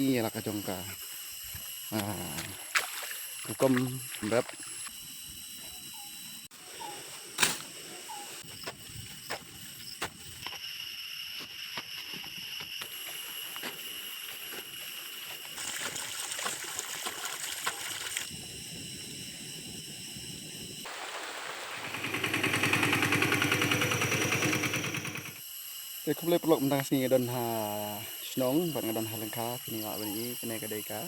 PI là jongka hukum berat Tôi không lấy pelok tentang sini don ha snong buat ngadon halengka sini lak bani kena kedai ka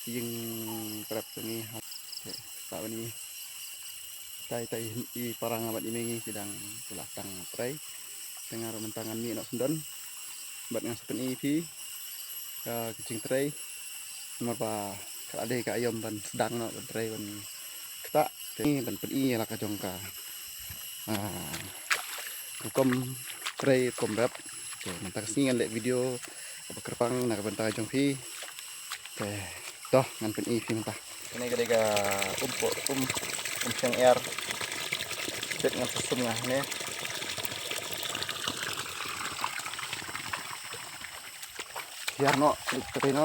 yang berap ni ha tak bani tai i parang abat imengi sedang belakang tray dengar mentangan ni nak sendon buat ngas pen i pi kecing tray nomor ba kalade ka ayam ban sedang nak tray ban ketak ni ban pen i lah ka jongka hukum tray hukum berap mentang sini ngan lek video apa kerpang nak bentang jong pi toh ngan pen i pi mentah ini kedega siang air set ngan sesum ngah ni biar no tapi no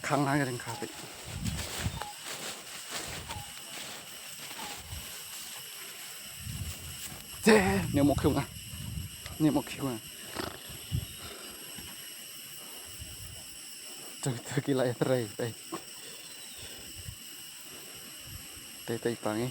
khang na cái khá vậy nếu một khiêu à từ kia lại đây đây pangi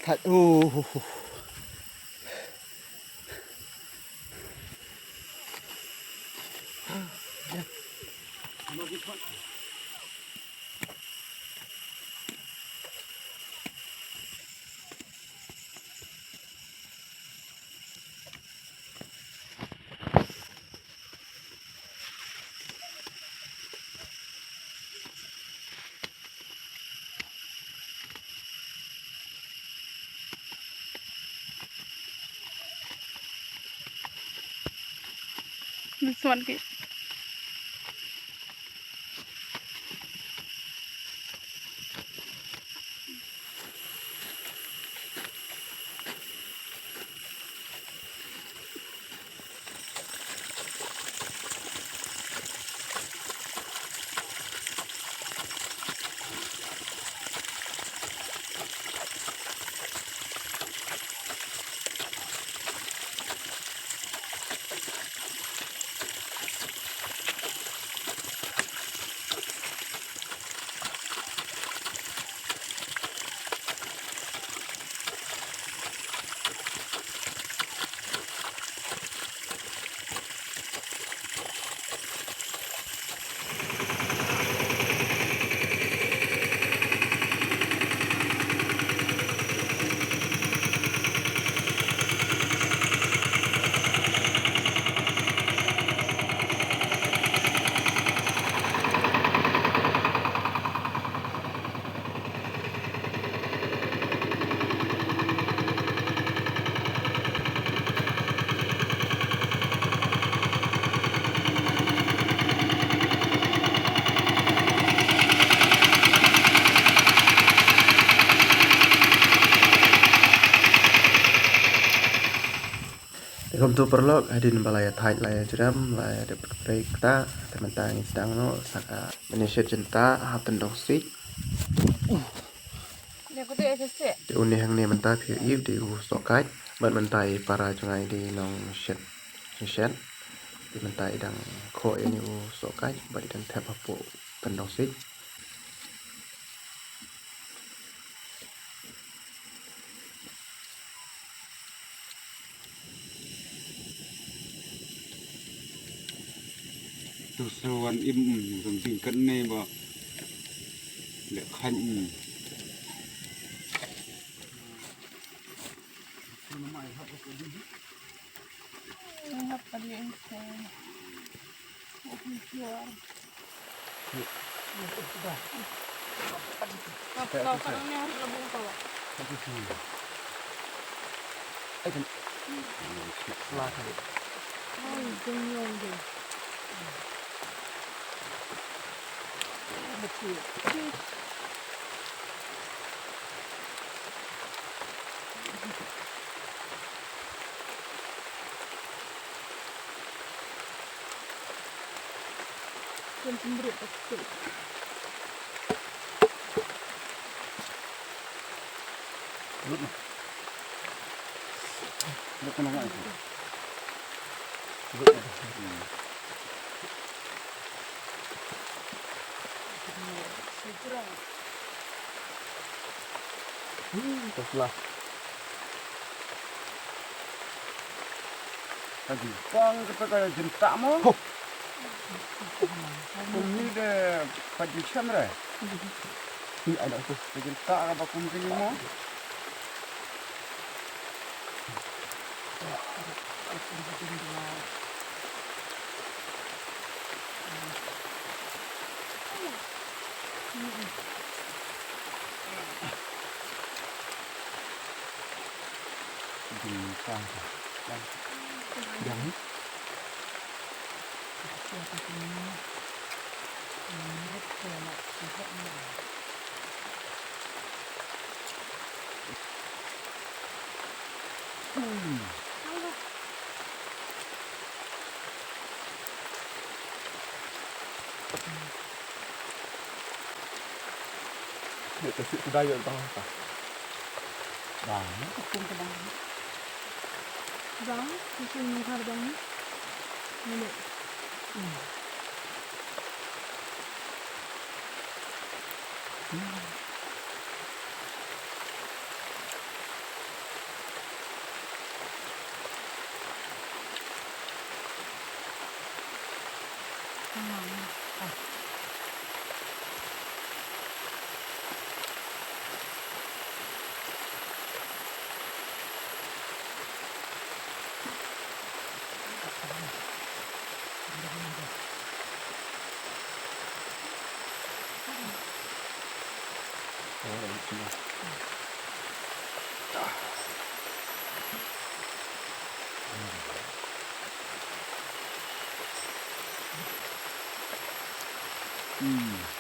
thật สวนกิ Kom tu perlok hadin balai thai lai jeram lai de break ta teman tang sedang no saka Malaysia jenta hatan dong sik เดี๋ยวก็ตัวเองจะเสีย de uni hang ne menta phi if de u so kai ban mentai para jungai di nong shet shet di mentai dang kho ni u so kai ba dan thap hapo tan dong sik tu sawan im zum ting kan ne ba le khanนะครับประเด็นแค่โอ้โหเชื่อเราก็ต้องเนี่ยระบุตัว ai kan la ka de โอ้ยจริงเลยดิไม่เชื่อ เป็นตำรวจปกติ lut kan ngai lut segera teruslah tadi pang kepada jenta mo kumi de pagi chamre ni ada tu jenta apa kumi mo jenta yang ni tu sudah yo tang apa bang aku pun bang bang mungkin menghargai bang ini Hmm.